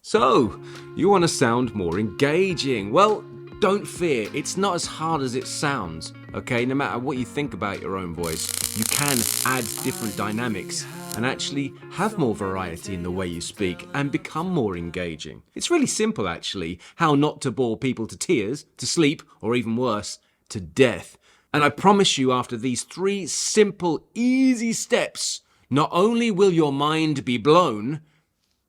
So, you want to sound more engaging. Well, don't fear, it's not as hard as it sounds, okay? No matter what you think about your own voice, you can add different dynamics and actually have more variety in the way you speak and become more engaging. It's really simple, actually, how not to bore people to tears, to sleep, or even worse, to death. And I promise you, after these 3 simple, easy steps, not only will your mind be blown,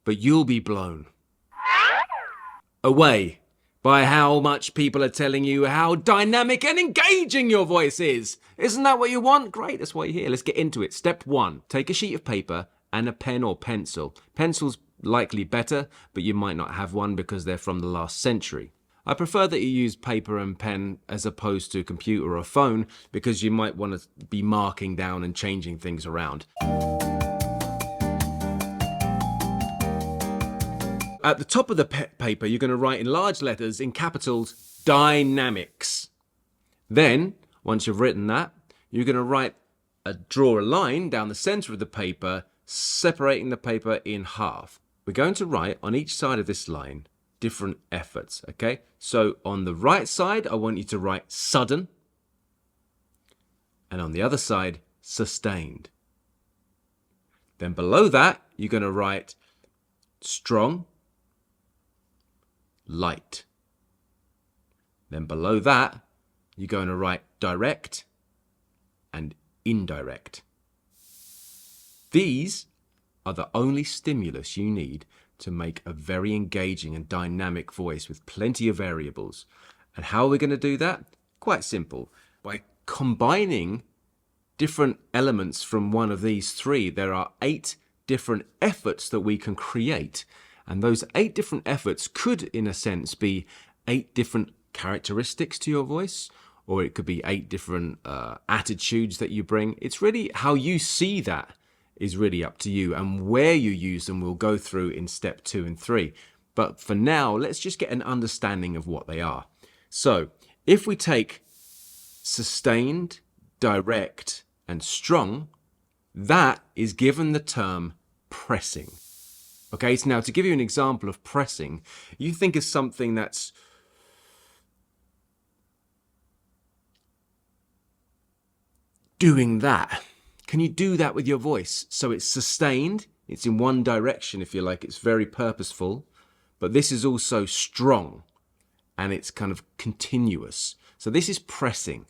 but you'll be blown away by how much people are telling you how dynamic and engaging your voice is. Isn't that what you want? Great, that's why you're here. Let's get into it. Step 1, take a sheet of paper and a pen or pencil. Pencil's likely better, but you might not have one because they're from the last century. I prefer that you use paper and pen as opposed to computer or phone because you might want to be marking down and changing things around. At the top of the paper, you're going to write in large letters, in capitals, dynamics. Then, once you've written that, you're going to draw a line down the center of the paper, separating the paper in half. We're going to write on each side of this line different efforts, okay? So on the right side, I want you to write sudden, and on the other side, sustained. Then below that, you're going to write strong, light. Then below that, you're going to write direct and indirect. These are the only stimulus you need to make a very engaging and dynamic voice with plenty of variables. And how are we going to do that? Quite simple. By combining different elements from one of these 3, there are 8 different efforts that we can create. And those 8 different efforts could, in a sense, be 8 different characteristics to your voice, or it could be 8 different attitudes that you bring. It's really how you see that is really up to you, and where you use them we'll go through in step 2 and 3. But for now, let's just get an understanding of what they are. So, if we take sustained, direct, and strong, that is given the term pressing. Okay, so now to give you an example of pressing, you think of something that's doing that. Can you do that with your voice? So it's sustained, it's in one direction if you like, it's very purposeful, but this is also strong and it's kind of continuous. So this is pressing.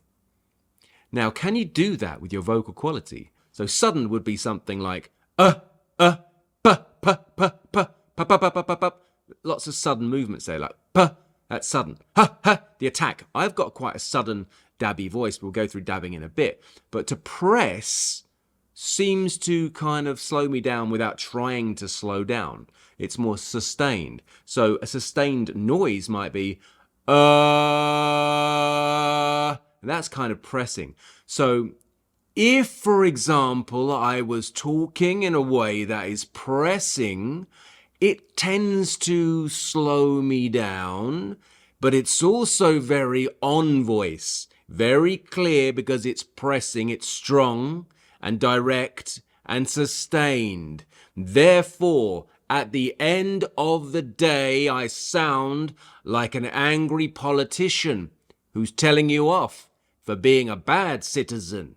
Now, can you do that with your vocal quality? So sudden would be something like lots of sudden movements there, like that's sudden. The attack. I've got quite a sudden, dabby voice. We'll go through dabbing in a bit. But to press seems to kind of slow me down without trying to slow down. It's more sustained. So a sustained noise might be and that's kind of pressing. So if, for example, I was talking in a way that is pressing, it tends to slow me down, but it's also very on voice, very clear because it's pressing, it's strong and direct and sustained. Therefore, at the end of the day, I sound like an angry politician who's telling you off for being a bad citizen.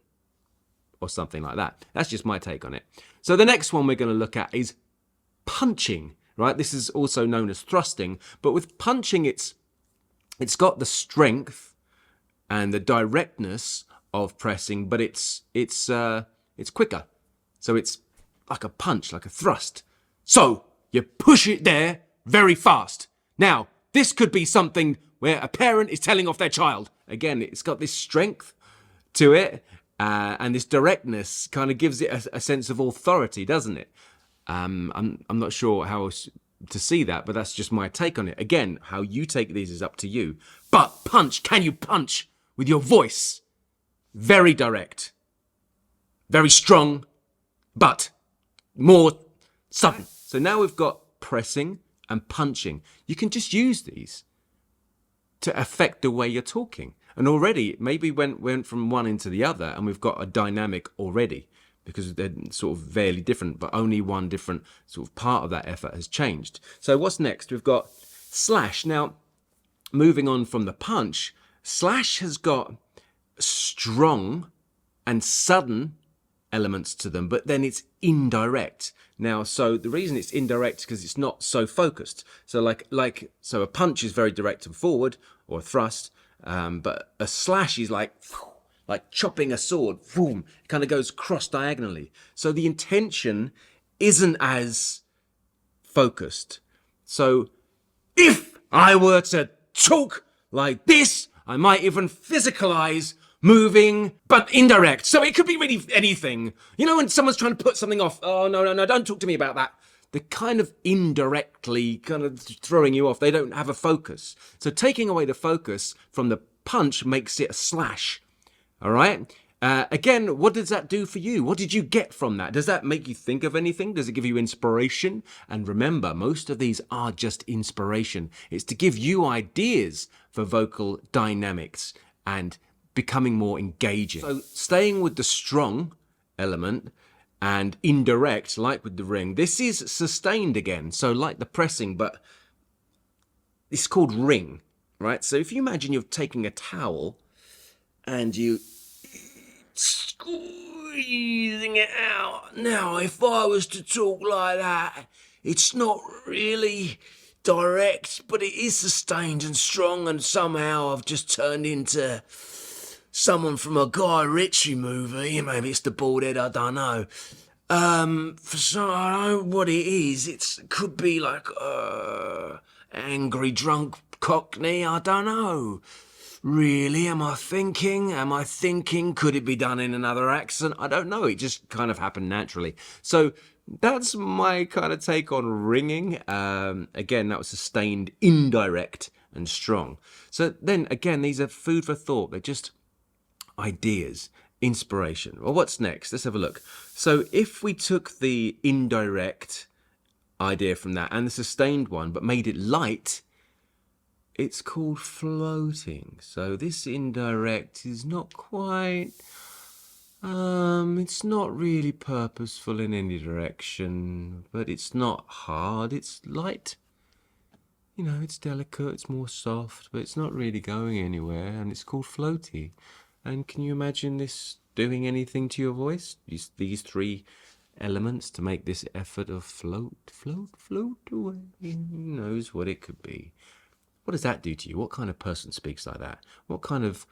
Or something like that. That's just my take on it. So the next one we're going to look at is punching, right? This is also known as thrusting, but with punching it's got the strength and the directness of pressing, but it's quicker. So it's like a punch, like a thrust. So you push it there very fast. Now, this could be something where a parent is telling off their child. Again, it's got this strength to it. And this directness kind of gives it a sense of authority, doesn't it? I'm not sure how else to see that, but that's just my take on it. Again, how you take these is up to you. But punch, can you punch with your voice? Very direct, very strong, but more sudden. So now we've got pressing and punching. You can just use these to affect the way you're talking. And already, maybe went from one into the other, and we've got a dynamic already. because they're sort of very different, but only one different sort of part of that effort has changed. So what's next? We've got slash. Now, moving on from the punch, slash has got strong and sudden elements to them, but then it's indirect. Now, so the reason it's indirect is because it's not so focused. So so a punch is very direct and forward, or a thrust, but a slash is like chopping a sword. Boom, it kind of goes cross diagonally. So the intention isn't as focused. So if I were to talk like this, I might even physicalize moving, but indirect. So it could be really anything. You know, when someone's trying to put something off, oh, no, don't talk to me about that. They're kind of indirectly kind of throwing you off. They don't have a focus. So taking away the focus from the punch makes it a slash. All right? Again, what does that do for you? What did you get from that? Does that make you think of anything? Does it give you inspiration? And remember, most of these are just inspiration. It's to give you ideas for vocal dynamics and becoming more engaging. So staying with the strong element and indirect, like with the ring, this is sustained again. So like the pressing, but it's called ring, right? So if you imagine you're taking a towel and you squeezing it out. Now, if I was to talk like that, it's not really direct, but it is sustained and strong, and somehow I've just turned into someone from a Guy Ritchie movie. Maybe it's the bald head, I don't know. For some, I don't know what it is. It could be like angry drunk Cockney, I don't know. Really, am I thinking? Could it be done in another accent? I don't know. It just kind of happened naturally. So that's my kind of take on ringing. Again, that was sustained, indirect, and strong. So then again, these are food for thought. They're just ideas, inspiration. Well, what's next? Let's have a look. So if we took the indirect idea from that and the sustained one, but made it light, it's called floating. So this indirect is not quite, it's not really purposeful in any direction, but it's not hard, it's light. You know, it's delicate, it's more soft, but it's not really going anywhere, and it's called floaty. And can you imagine this doing anything to your voice? These three elements to make this effort of float away. Who knows what it could be? What does that do to you? What kind of person speaks like that? What kind of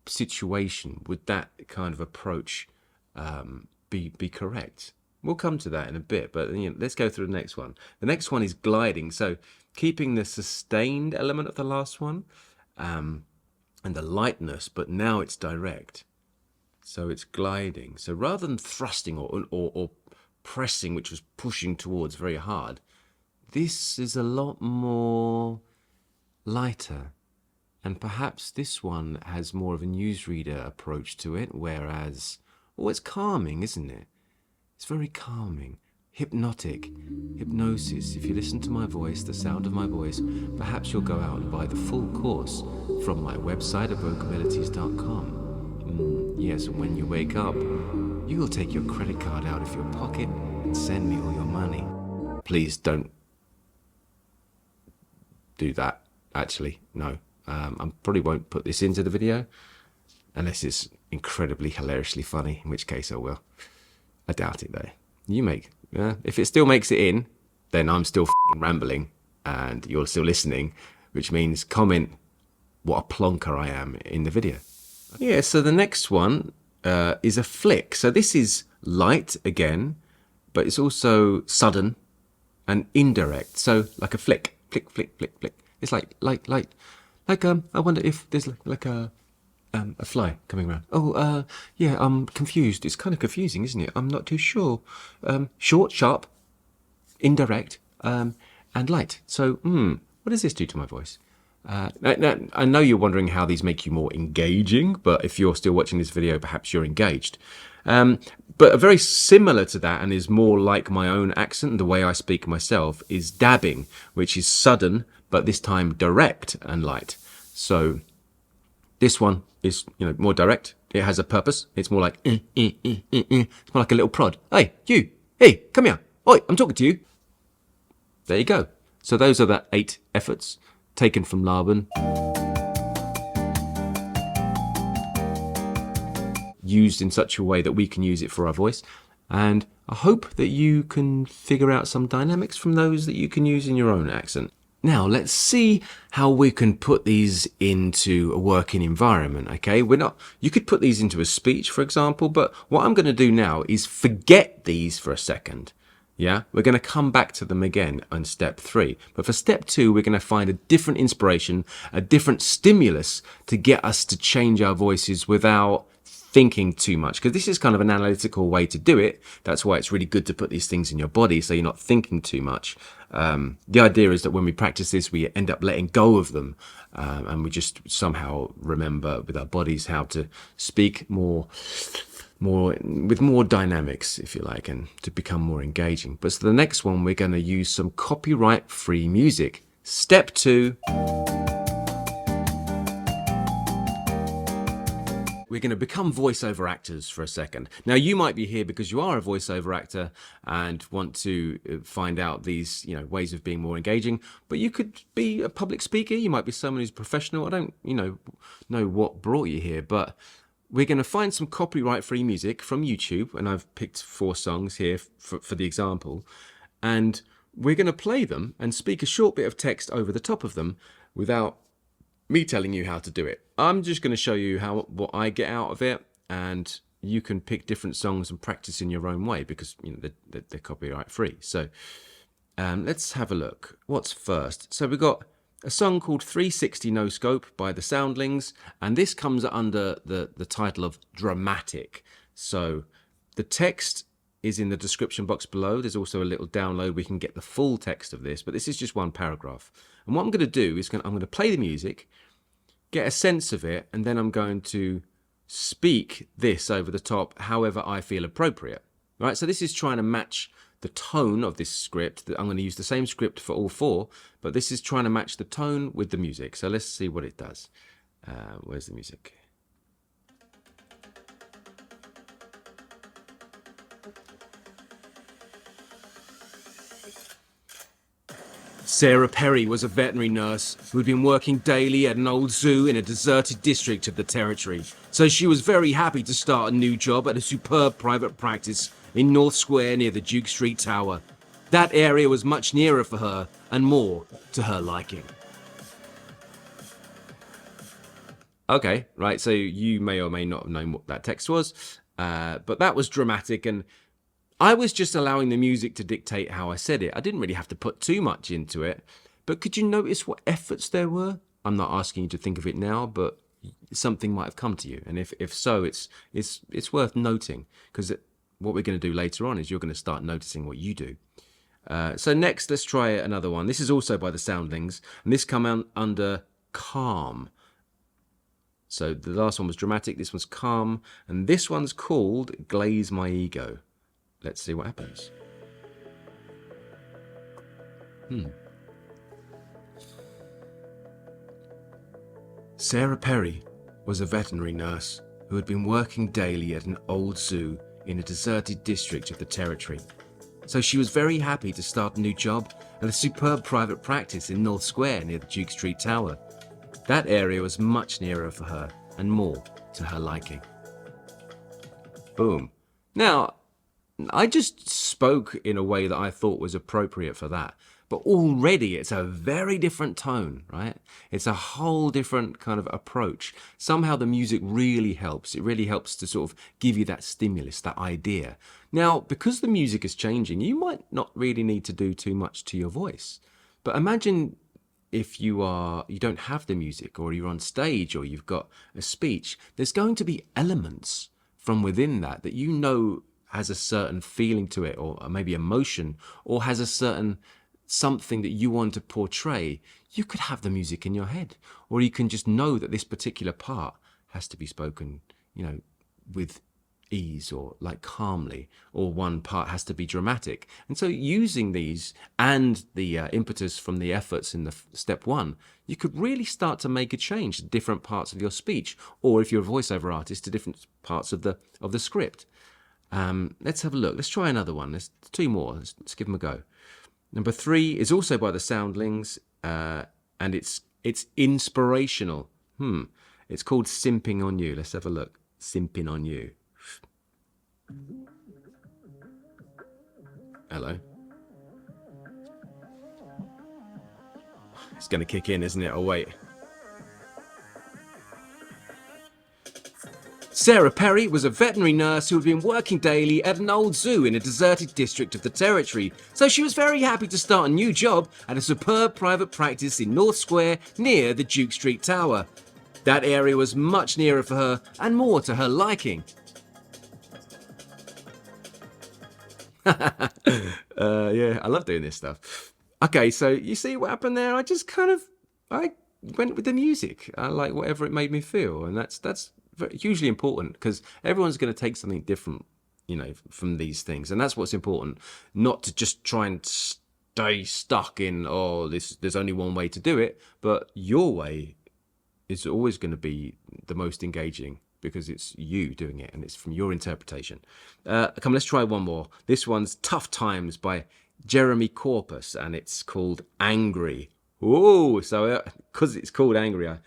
situation would that kind of approach be correct? We'll come to that in a bit, but let's go through the next one. The next one is gliding. So keeping the sustained element of the last one and the lightness, but now it's direct. So it's gliding. So rather than thrusting or pressing, which was pushing towards very hard, this is a lot more lighter, and perhaps this one has more of a newsreader approach to it, whereas, it's calming, isn't it? It's very calming, hypnotic, hypnosis. If you listen to my voice, the sound of my voice, perhaps you'll go out and buy the full course from my website at vocabilities.com. Yes, and when you wake up, you will take your credit card out of your pocket and send me all your money. Please don't do that. Actually, no. I probably won't put this into the video unless it's incredibly hilariously funny, in which case I will. I doubt it though. If it still makes it in, then I'm still rambling and you're still listening, which means comment what a plonker I am in the video. Yeah, so the next one is a flick. So this is light again, but it's also sudden and indirect. So like a flick, flick, flick, flick, flick. It's like I wonder if there's like a fly coming around. Oh, yeah, I'm confused. It's kind of confusing, isn't it? I'm not too sure. Short, sharp, indirect, and light. So, what does this do to my voice? Now, I know you're wondering how these make you more engaging, but if you're still watching this video, perhaps you're engaged. But very similar to that, and is more like my own accent and the way I speak myself, is dabbing, which is sudden, but this time direct and light. So this one is more direct, it has a purpose. It's more like, it's more like a little prod. Hey, you, hey, come here. Oi, I'm talking to you. There you go. So those are the 8 efforts taken from Laban, used in such a way that we can use it for our voice. And I hope that you can figure out some dynamics from those that you can use in your own accent. Now, let's see how we can put these into a working environment, okay? You could put these into a speech, for example, but what I'm going to do now is forget these for a second. Yeah, we're going to come back to them again on step 3. But for step 2, we're going to find a different inspiration, a different stimulus to get us to change our voices without thinking too much, because this is kind of an analytical way to do it. That's why it's really good to put these things in your body so you're not thinking too much. The idea is that when we practice this, we end up letting go of them, and we just somehow remember with our bodies how to speak more with more dynamics, if you like, and to become more engaging. But so the next one, we're going to use some copyright-free music. Step 2. We're going to become voiceover actors for a second. Now, you might be here because you are a voiceover actor and want to find out these, ways of being more engaging. But you could be a public speaker. You might be someone who's professional. I don't, know what brought you here, but we're going to find some copyright-free music from YouTube, and I've picked 4 songs here for the example, and we're going to play them and speak a short bit of text over the top of them without me telling you how to do it. I'm just going to show you what I get out of it, and you can pick different songs and practice in your own way because they're copyright-free. So let's have a look. What's first? So we've got a song called 360 No Scope by the Soundlings, and this comes under the title of Dramatic. So the text is in the description box below. There's also a little download. We can get the full text of this, but this is just one paragraph. And what I'm going to do is I'm going to play the music, get a sense of it, and then I'm going to speak this over the top however I feel appropriate. Right? So this is trying to match the tone of this script. I'm going to use the same script for all 4, but this is trying to match the tone with the music. So let's see what it does. Where's the music? Sarah Perry was a veterinary nurse who had been working daily at an old zoo in a deserted district of the territory. So she was very happy to start a new job at a superb private practice in North Square near the Duke Street Tower. That area was much nearer for her and more to her liking. Okay, right, so you may or may not have known what that text was, but that was dramatic, and I was just allowing the music to dictate how I said it. I didn't really have to put too much into it, but could you notice what efforts there were? I'm not asking you to think of it now, but something might have come to you, and if so, it's worth noting, because what we're going to do later on is you're going to start noticing what you do. So next, let's try another one. This is also by the Soundlings, and this come under Calm. So the last one was Dramatic, this one's Calm, and this one's called Glaze My Ego. Let's see what happens. Sarah Perry was a veterinary nurse who had been working daily at an old zoo in a deserted district of the territory. So she was very happy to start a new job at a superb private practice in North Square near the Duke Street Tower. That area was much nearer for her and more to her liking. Boom. Now, I just spoke in a way that I thought was appropriate for that. But already it's a very different tone, right? It's a whole different kind of approach. Somehow the music really helps. It really helps to sort of give you that stimulus, that idea. Now, because the music is changing, you might not really need to do too much to your voice. But imagine if you don't have the music, or you're on stage, or you've got a speech, there's going to be elements from within that has a certain feeling to it, or maybe emotion, or has a certain something that you want to portray. You could have the music in your head, or you can just know that this particular part has to be spoken, with ease or like calmly, or one part has to be dramatic. And so using these and the impetus from the efforts in the step one, you could really start to make a change to different parts of your speech, or if you're a voiceover artist, to different parts of the script. Let's have a look. Let's try another one. There's two more. Let's give them a go. Number 3 is also by the Soundlings, and it's inspirational. It's called Simping on You. Let's have a look. Simping on You. Hello. It's going to kick in, isn't it? Oh, wait. Sarah Perry was a veterinary nurse who had been working daily at an old zoo in a deserted district of the territory, so she was very happy to start a new job at a superb private practice in North Square near the Duke Street Tower. That area was much nearer for her and more to her liking. Yeah, I love doing this stuff. Okay, so you see what happened there? I went with the music. I like whatever it made me feel, and that's hugely important, because everyone's going to take something different, from these things, and that's what's important. Not to just try and stay stuck in, there's only one way to do it, but your way is always going to be the most engaging, because it's you doing it and it's from your interpretation. Let's try one more. This one's Tough Times by Jeremy Corpus, and it's called Angry. Oh, so because it's called Angry, I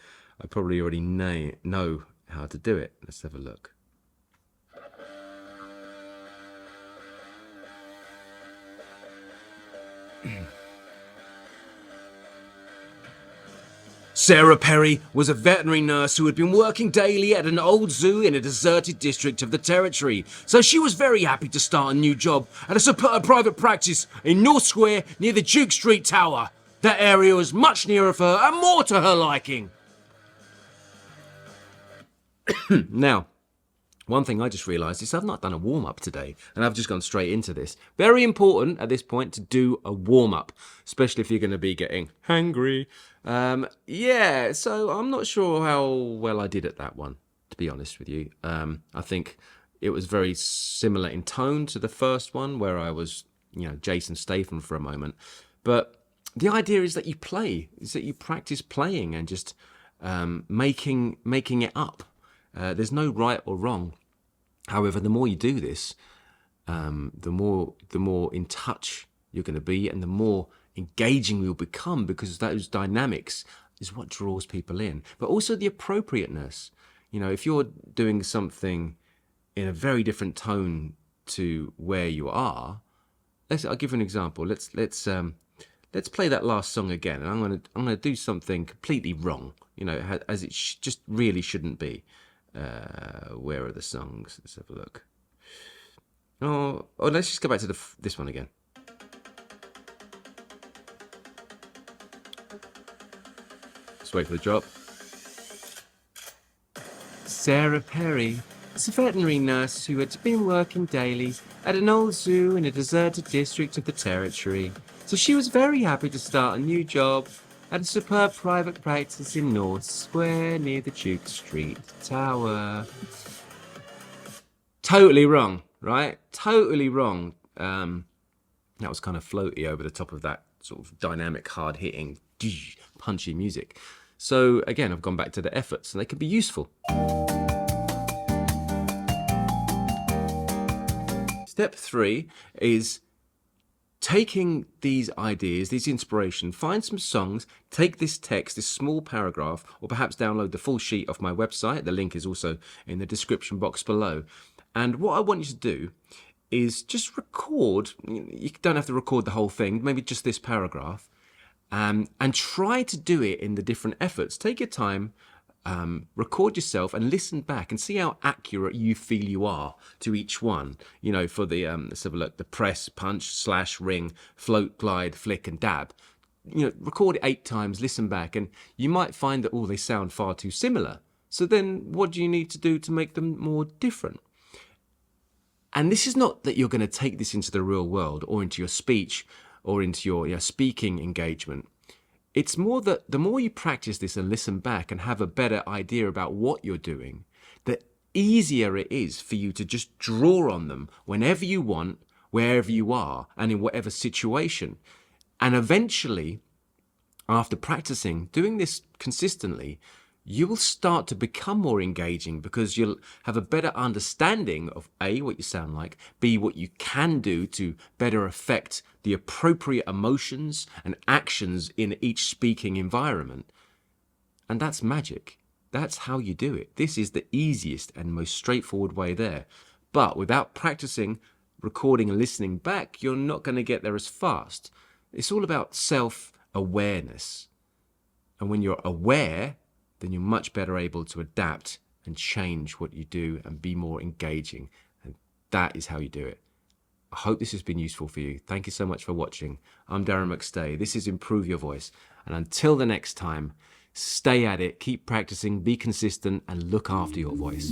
probably already know how to do it. Let's have a look. Sarah Perry was a veterinary nurse who had been working daily at an old zoo in a deserted district of the territory, so she was very happy to start a new job at a superb private practice in North Square near the Duke Street Tower. That area was much nearer for her and more to her liking. Now, one thing I just realised is I've not done a warm-up today, and I've just gone straight into this. Very important at this point to do a warm-up, especially if you're going to be getting hangry. So I'm not sure how well I did at that one, to be honest with you. I think it was very similar in tone to the first one, where I was, Jason Statham for a moment. But the idea is that you practice playing and just making it up. There's no right or wrong. However, the more you do this, the more in touch you're going to be, and the more engaging you'll become, because those dynamics is what draws people in. But also the appropriateness. If you're doing something in a very different tone to where you are, I'll give you an example. Let's play that last song again, and I'm gonna do something completely wrong. As it just really shouldn't be. Where are the songs? Let's have a look. Let's just go back to this one again. Let's wait for the drop. Sarah Perry is a veterinary nurse who had been working daily at an old zoo in a deserted district of the territory, so she was very happy to start a new job at a superb private practice in North Square near the Duke Street Tower. Totally wrong, right? Totally wrong. That was kind of floaty over the top of that sort of dynamic, hard-hitting, punchy music. So again, I've gone back to the efforts, and they can be useful. Step 3 is taking these ideas, these inspiration, find some songs, take this text, this small paragraph, or perhaps download the full sheet off my website. The link is also in the description box below. And what I want you to do is just record. You don't have to record the whole thing, maybe just this paragraph, and try to do it in the different efforts. Take your time. Record yourself and listen back and see how accurate you feel you are to each one. For the let's have a look: the press, punch, slash, ring, float, glide, flick, and dab. Record it 8 times, listen back, and you might find that they sound far too similar. So then, what do you need to do to make them more different? And this is not that you're going to take this into the real world or into your speech or into your speaking engagement. It's more that the more you practice this and listen back and have a better idea about what you're doing, that easier it is for you to just draw on them whenever you want, wherever you are, and in whatever situation. And eventually, after practicing, doing this consistently, you will start to become more engaging because you'll have a better understanding of A, what you sound like, B, what you can do to better affect the appropriate emotions and actions in each speaking environment. And that's magic. That's how you do it. This is the easiest and most straightforward way there. But without practicing, recording and listening back, you're not going to get there as fast. It's all about self-awareness. And when you're aware, then you're much better able to adapt and change what you do and be more engaging. And that is how you do it. I hope this has been useful for you. Thank you so much for watching. I'm Darren Mcstay. This is Improve Your Voice. And until the next time, stay at it, keep practicing, be consistent, and look after your voice.